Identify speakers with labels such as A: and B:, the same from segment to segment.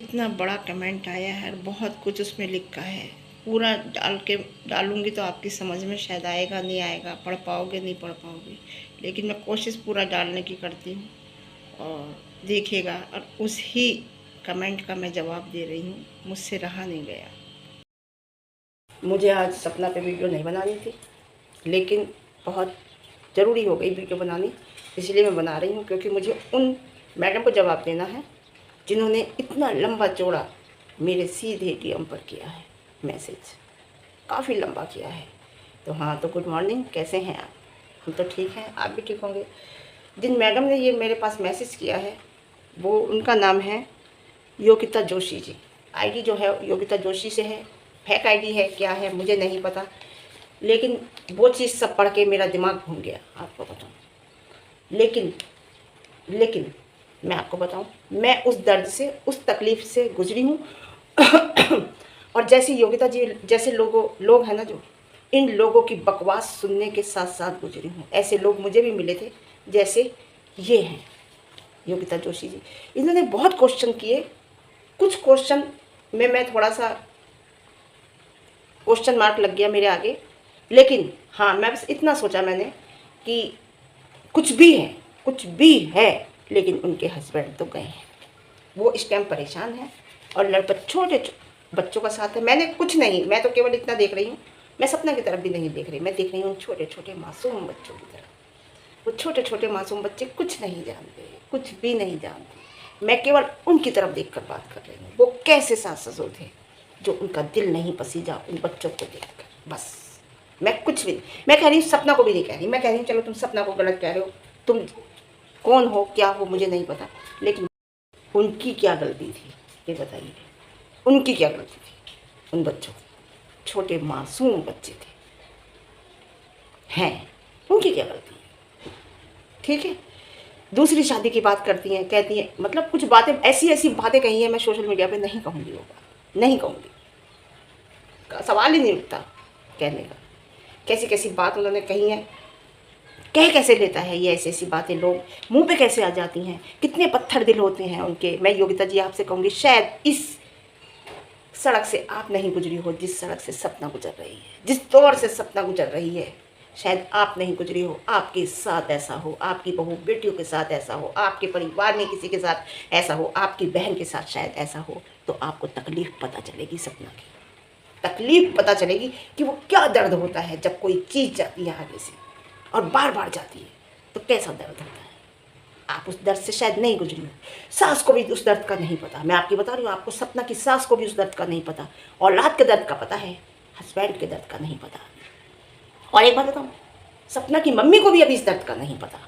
A: इतना बड़ा कमेंट आया है, बहुत कुछ उसमें लिखा है। पूरा डालूंगी तो आपकी समझ में शायद आएगा नहीं आएगा, पढ़ पाओगे नहीं पढ़ पाओगे, लेकिन मैं कोशिश पूरा डालने की करती हूँ और देखिएगा। और उसी कमेंट का मैं जवाब दे रही हूँ, मुझसे रहा नहीं गया। मुझे आज सपना पे वीडियो नहीं बनानी थी, लेकिन बहुत ज़रूरी हो गई वीडियो बनानी, इसलिए मैं बना रही हूँ। क्योंकि मुझे उन मैडम को जवाब देना है जिन्होंने इतना लंबा चौड़ा मेरे सीधे डीएम पर किया है मैसेज, काफ़ी लंबा किया है। तो हाँ, तो गुड मॉर्निंग, कैसे हैं आप? हम तो ठीक हैं, आप भी ठीक होंगे। जिन मैडम ने ये मेरे पास मैसेज किया है वो, उनका नाम है योगिता जोशी जी। आईडी जो है योगिता जोशी से है, फेक आईडी है क्या है मुझे नहीं पता, लेकिन वो चीज़ सब पढ़ के मेरा दिमाग घूम गया, आपको बताऊँ। लेकिन मैं आपको बताऊं, मैं उस दर्द से, उस तकलीफ़ से गुजरी हूँ। और जैसे योगिता जी जैसे लोग हैं ना, जो इन लोगों की बकवास सुनने के साथ साथ गुजरी हूँ। ऐसे लोग मुझे भी मिले थे, जैसे ये हैं योगिता जोशी जी। इन्होंने बहुत क्वेश्चन किए, कुछ क्वेश्चन में मैं थोड़ा सा क्वेश्चन मार्क लग गया मेरे आगे। लेकिन हाँ, मैं बस इतना सोचा मैंने कि कुछ भी है, लेकिन उनके हस्बैंड तो गए हैं, वो इस टाइम परेशान है और छोटे बच्चों का साथ है। मैंने कुछ नहीं, मैं तो केवल इतना देख रही हूँ, मैं सपना की तरफ भी नहीं देख रही, मैं देख रही हूँ छोटे छोटे मासूम बच्चों की तरफ। वो छोटे छोटे मासूम बच्चे कुछ नहीं जानते, कुछ भी नहीं जानते। मैं केवल उनकी तरफ देख कर बात कर रही हूँ। वो कैसे सास ससुर थे जो उनका दिल नहीं पसीजा उन बच्चों को देख कर। बस मैं कुछ भी नहीं, मैं कह रही हूँ सपना को भी नहीं कह रही, मैं कह रही हूँ चलो तुम सपना को गलत कह रहे हो, तुम कौन हो क्या हो मुझे नहीं पता, लेकिन उनकी क्या गलती थी ये बताइए। उनकी क्या गलती थी? उन बच्चों की, छोटे मासूम बच्चे थे हैं, उनकी क्या गलती है? ठीक है, दूसरी शादी की बात करती हैं, कहती हैं, मतलब कुछ बातें ऐसी ऐसी बातें कही हैं, मैं सोशल मीडिया पे नहीं कहूँगी, वो बात नहीं कहूँगी, सवाल ही नहीं उठता कहने का। कैसी कैसी बात उन्होंने कही है, कह कैसे लेता है ये ऐसी ऐसी बातें, लोग मुंह पे कैसे आ जाती हैं, कितने पत्थर दिल होते हैं उनके। मैं योगिता जी आपसे कहूँगी, शायद इस सड़क से आप नहीं गुजरी हो जिस सड़क से सपना गुजर रही है, जिस दौर से सपना गुजर रही है, शायद आप नहीं गुजरी हो, आपके साथ ऐसा हो, आपकी बहू बेटियों के साथ ऐसा हो, आपके परिवार में किसी के साथ ऐसा हो, आपकी बहन के साथ शायद ऐसा हो, तो आपको तकलीफ़ पता चलेगी, सपना की तकलीफ़ पता चलेगी कि वो क्या दर्द होता है जब कोई चीज़ जाती है आगे से और बार बार जाती है, तो कैसा दर्द होता है। आप उस दर्द से शायद नहीं गुजरी हो, सास को भी उस दर्द का नहीं पता। मैं आपकी बता रही हूँ, आपको सपना की सास को भी उस दर्द का नहीं पता, औलाद के दर्द का पता है, हस्बैंड के दर्द का नहीं पता। और एक बात बताऊँ, सपना की मम्मी को भी अभी इस दर्द का नहीं पता।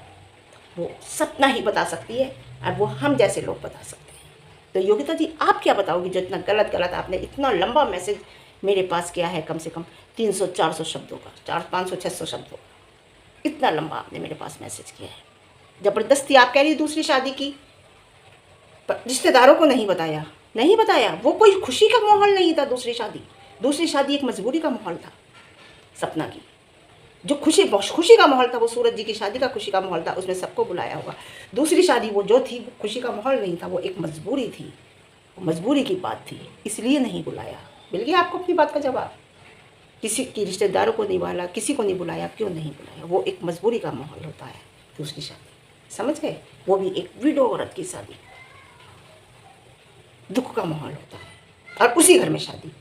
A: वो सपना ही बता सकती है और वो हम जैसे लोग बता सकते हैं। तो योगिता जी आप क्या बताओगी जो इतना गलत आपने इतना लंबा मैसेज मेरे पास किया है, कम से कम 300-400 शब्दों का, 500-600 शब्दों का, इतना लंबा आपने मेरे पास मैसेज किया है। ज़बरदस्ती आप कह रही दूसरी शादी की, पर रिश्तेदारों को नहीं बताया, नहीं बताया। वो कोई खुशी का माहौल नहीं था, दूसरी शादी एक मजबूरी का माहौल था। सपना की जो खुशी का माहौल था, वो सूरज जी की शादी का खुशी का माहौल था, उसमें सबको बुलाया होगा। दूसरी शादी वो जो थी, वो खुशी का माहौल नहीं था, वो एक मजबूरी थी, वो मजबूरी की बात थी, इसलिए नहीं बुलाया। मिल गया आपको अपनी बात का जवाब। किसी की रिश्तेदारों को नहीं बुलाया, किसी को नहीं बुलाया, क्यों नहीं बुलाया? वो एक मजबूरी का माहौल होता है दूसरी शादी, समझ गए? वो भी एक विडो औरत की शादी, दुख का माहौल होता है। और उसी घर में शादी,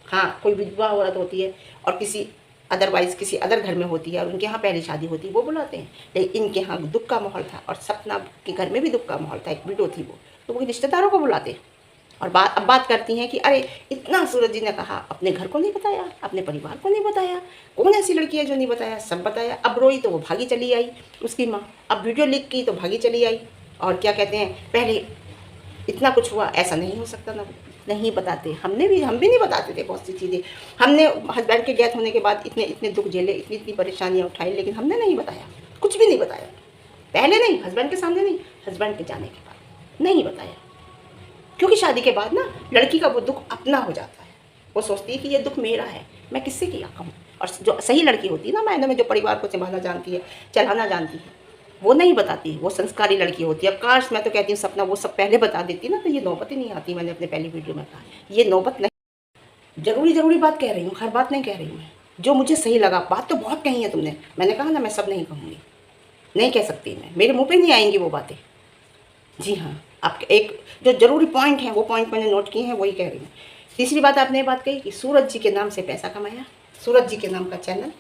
A: हाँ कोई विधवा औरत होती है और किसी अदर घर में होती है और उनके यहाँ पहली शादी होती है, वो बुलाते हैं। लेकिन इनके यहाँ दुख का माहौल था और सपना के घर में भी दुख का माहौल था, एक विडो थी वो, तो वो रिश्तेदारों को बुलाते। और अब बात करती हैं कि अरे इतना सूरज जी ने कहा, अपने घर को नहीं बताया, अपने परिवार को नहीं बताया, कौन ऐसी लड़की है जो नहीं बताया? सब बताया। अब रोई तो वो भागी चली आई उसकी माँ, अब वीडियो लिख की तो भागी चली आई। और क्या कहते हैं, पहले इतना कुछ हुआ, ऐसा नहीं हो सकता ना, नहीं बताते। हम भी नहीं बताते थे बहुत सी चीज़ें। हमने हस्बैंड के डेथ होने के बाद इतने दुख झेले, इतनी परेशानियाँ उठाई, लेकिन हमने नहीं बताया, कुछ भी नहीं बताया। पहले नहीं, हस्बैंड के सामने नहीं, हस्बैंड के जाने के बाद नहीं बताया। क्योंकि शादी के बाद ना लड़की का वो दुख अपना हो जाता है, वो सोचती है कि ये दुख मेरा है, मैं किससे किया कहूँ। और जो सही लड़की होती है ना मायने में, जो परिवार को संभालना जानती है, चलाना जानती है, वो नहीं बताती, वो संस्कारी लड़की होती है। काश मैं तो कहती हूँ सपना वो सब पहले बता देती ना, तो ये नौबत ही नहीं आती। मैंने अपने पहली वीडियो में कहा ये नौबत नहीं। ज़रूरी बात कह रही हूँ, हर बात नहीं कह रही हूँ मैं, जो मुझे सही लगा। बात तो बहुत कही है तुमने, मैंने कहा ना मैं सब नहीं कहूँगी, नहीं कह सकती मैं, मेरे मुँह पे नहीं आएंगी वो बातें। जी हाँ, आपके एक जो ज़रूरी पॉइंट है वो पॉइंट मैंने नोट किए हैं, वही कह रही हूँ। तीसरी बात आपने ये बात कही कि सूरज जी के नाम से पैसा कमाया, सूरज जी के नाम का चैनल,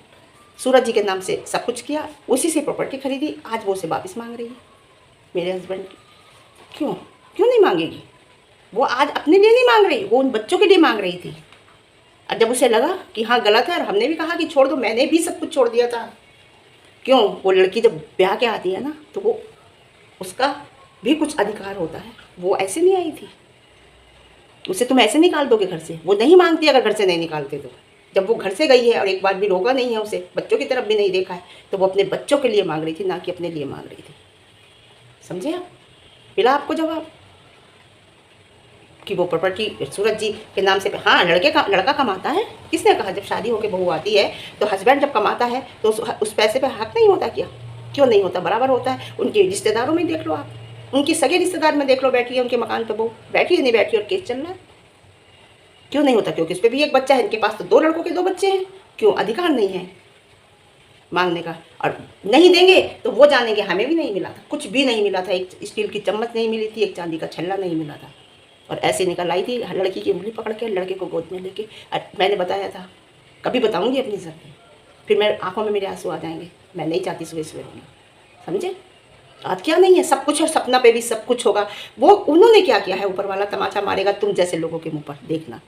A: सूरज जी के नाम से सब कुछ किया, उसी से प्रॉपर्टी खरीदी, आज वो उसे वापस मांग रही है मेरे हस्बैंड की। क्यों क्यों नहीं मांगेगी? वो आज अपने लिए नहीं मांग रही, वो उन बच्चों के लिए मांग रही थी। और जब उसे लगा कि हाँ गलत है, और हमने भी कहा कि छोड़ दो, मैंने भी सब कुछ छोड़ दिया था। क्यों? वो लड़की जब ब्याह के आती है ना, तो वो उसका भी कुछ अधिकार होता है। वो ऐसे नहीं आई थी, उसे तुम ऐसे निकाल दोगे घर से? वो नहीं मांगती अगर घर से नहीं निकालते तो। जब वो घर से गई है और एक बार भी रोका नहीं है उसे, बच्चों की तरफ भी नहीं देखा है, तो वो अपने बच्चों के लिए मांग रही थी, ना कि अपने लिए मांग रही थी। समझे आप? मिला आपको जवाब कि वो प्रॉपर्टी सूरज जी के नाम से। हाँ, लड़का कमाता है। किसने कहा? जब शादी होकर बहू आती है तो हस्बैंड जब कमाता है तो उस पैसे पे हक नहीं होता क्या? क्यों नहीं होता? बराबर होता है। उनके रिश्तेदारों में देख लो आप, उनकी सगे रिश्तेदार में देख लो, बैठी है उनके मकान पर बहू, बैठी है नहीं बैठी और केस चल रहा है। क्यों नहीं होता? क्योंकि उस पर भी एक बच्चा है, इनके पास तो 2 लड़कों के 2 बच्चे हैं। क्यों? अधिकार नहीं है मांगने का। और नहीं देंगे तो वो जानेंगे हमें भी नहीं मिला था, कुछ भी नहीं मिला था। एक स्टील की चम्मच नहीं मिली थी, एक चांदी का छल्ला नहीं मिला था। और ऐसे निकल आई थी लड़की की उंगली पकड़ के, लड़के को गोद में लेके। मैंने बताया था, कभी बताऊंगी अपनी ज़िंदगी, फिर मेरे आंखों में मेरे आंसू आ जाएंगे। मैं नहीं चाहती सुबह सुबह रोना, समझे? आज क्या नहीं है, सब कुछ, और सपना पे भी सब कुछ होगा। वो उन्होंने क्या किया है, ऊपर वाला तमाचा मारेगा तुम जैसे लोगों के मुंह पर, देखना।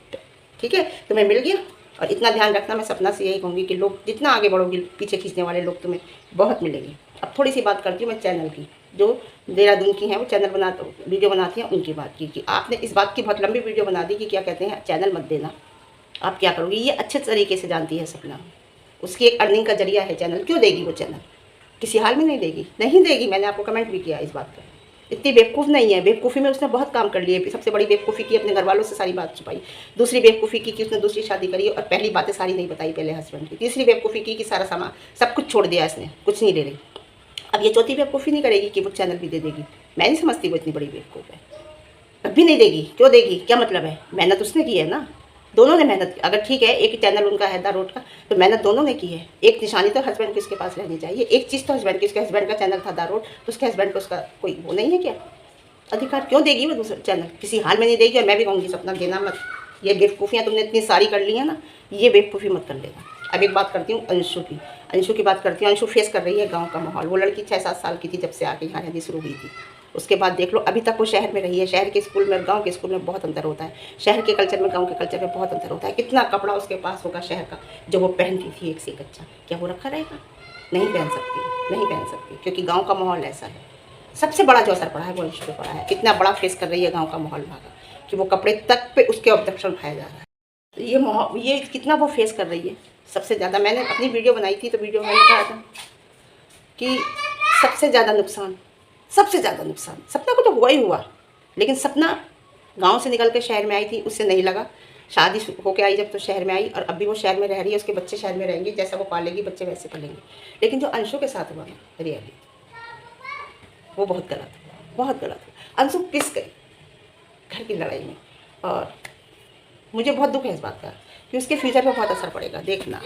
A: ठीक है, तुम्हें मिल गया। और इतना ध्यान रखना, मैं सपना से यही कहूँगी कि लोग जितना आगे बढ़ोगे, पीछे खींचने वाले लोग तुम्हें बहुत मिलेंगे। अब थोड़ी सी बात करती हूँ मैं चैनल की, जो देहरादून की हैं, वो चैनल वीडियो बनाती हैं, उनकी बात की कि आपने इस बात की बहुत लंबी वीडियो बना दी कि क्या कहते हैं चैनल मत देना। आप क्या करोगे? ये अच्छे तरीके से जानती है सपना, उसकी एक अर्निंग का जरिया है चैनल। क्यों देगी वो चैनल? किसी हाल में नहीं देगी, नहीं देगी। मैंने आपको कमेंट भी किया इस बात पर। इतनी बेवकूफ़ नहीं है, बेवकूफ़ी में उसने बहुत काम कर लिए। सबसे बड़ी बेवकूफ़ी की, अपने घर वालों से सारी बात छुपाई। दूसरी बेवकूफ़ी की कि उसने दूसरी शादी करी और पहली बातें सारी नहीं बताई पहले हस्बैंड की। तीसरी बेवकूफ़ी की कि सारा सामान सब कुछ छोड़ दिया इसने, कुछ नहीं ले रही। अब ये चौथी बेवकूफ़ी नहीं करेगी कि वो चैनल भी दे देगी। मैं नहीं समझती वो इतनी बड़ी बेवकूफ़ है। अब भी नहीं देगी, क्यों देगी? क्या मतलब है? मेहनत उसने की है ना, दोनों ने मेहनत की। अगर ठीक है एक चैनल उनका है रोड का, तो मेहनत दोनों ने की है। एक निशानी तो हस्बैंड की उसके पास रहनी चाहिए, एक चीज़ तो हस्बैंड की। उसके हस्बैंड का चैनल था दारोड, तो उसके हस्बैंड को उसका कोई वो नहीं है क्या अधिकार? क्यों देगी वो दूसरा चैनल? किसी हाल में नहीं देगी। और मैं भी कहूँगी सपना देना मत। ये बेवकूफ़ियाँ तुमने इतनी सारी कर ली है ना, ये बेवकूफ़ी मत कर लेना। अब एक बात करती हूँ अंशु की, अंशु की बात करती हूँ। अंशु फेस कर रही है गाँव का माहौल। वो लड़की 6-7 साल की थी जब से आके यहाँ रहनी शुरू हुई थी। उसके बाद देख लो अभी तक वो शहर में रही है। शहर के स्कूल में और गाँव के स्कूल में बहुत अंतर होता है। शहर के कल्चर में गाँव के कल्चर में बहुत अंतर होता है। कितना कपड़ा उसके पास होगा शहर का जो वो पहनती थी एक से एक अच्छा, क्या वो रखा रहेगा? नहीं पहन सकती, नहीं पहन सकती, क्योंकि गाँव का माहौल ऐसा है। सबसे बड़ा जो असर पड़ा है वो अंशु पे पड़ा है। कितना बड़ा फेस कर रही है गाँव का माहौल भागा, कि वो कपड़े तक पे उसके ऑब्जेक्शन उठाया जा रहा है। तो ये कितना वो फेस कर रही है सबसे ज़्यादा। मैंने अपनी वीडियो बनाई थी तो वीडियो में मैंने कहा था कि सबसे ज़्यादा नुकसान सपना को तो हुआ ही हुआ। लेकिन सपना गांव से निकल के शहर में आई थी, उससे नहीं लगा। शादी होके आई जब तो शहर में आई, और अभी वो शहर में रह रही है। उसके बच्चे शहर में रहेंगे, जैसा वो पालेगी बच्चे वैसे पलेंगे। लेकिन जो अंशु के साथ हुआ ना रियली, वो बहुत गलत हुआ, बहुत गलत हुआ। अंशु पिस गई घर की लड़ाई में, और मुझे बहुत दुख है इस बात का कि उसके फ्यूचर पर बहुत असर पड़ेगा, देखना।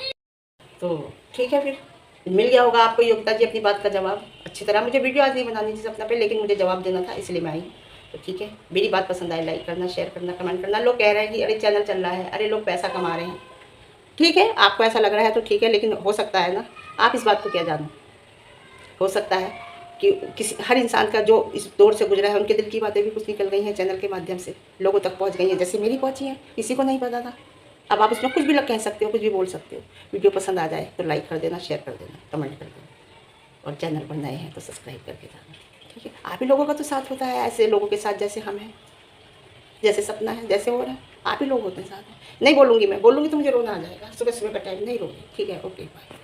A: तो ठीक है, फिर मिल गया होगा आपको योगिता जी अपनी बात का जवाब अच्छी तरह। मुझे वीडियो आज नहीं बनानी थी सपना पे, लेकिन मुझे जवाब देना था इसलिए मैं आई। तो ठीक है, मेरी बात पसंद आए लाइक करना, शेयर करना, कमेंट करना। लोग कह रहे हैं कि अरे चैनल चल रहा है, अरे लोग पैसा कमा रहे हैं। ठीक है, आपको ऐसा लग रहा है तो ठीक है, लेकिन हो सकता है ना, आप इस बात को क्या जानो, हो सकता है कि किसी हर इंसान का जो इस दौर से गुजरा है, उनके दिल की बातें भी कुछ निकल गई हैं चैनल के माध्यम से, लोगों तक पहुंच गई हैं, जैसे मेरी पहुंची हैं, किसी को नहीं पता था। अब आप उसमें कुछ भी कह सकते हो, कुछ भी बोल सकते हो। वीडियो पसंद आ जाए तो लाइक कर देना, शेयर कर देना, कमेंट कर देना, और चैनल पर नए हैं तो सब्सक्राइब करके जाना। ठीक है, आप ही लोगों का तो साथ होता है, ऐसे लोगों के साथ जैसे हम हैं, जैसे सपना है, जैसे हो रहा है, आप ही लोग होते हैं साथ में। नहीं बोलूँगी, मैं बोलूँगी तो मुझे रोना आ जाएगा। सुबह सुबह का टाइम नहीं रोगी। ठीक है, ओके बाय।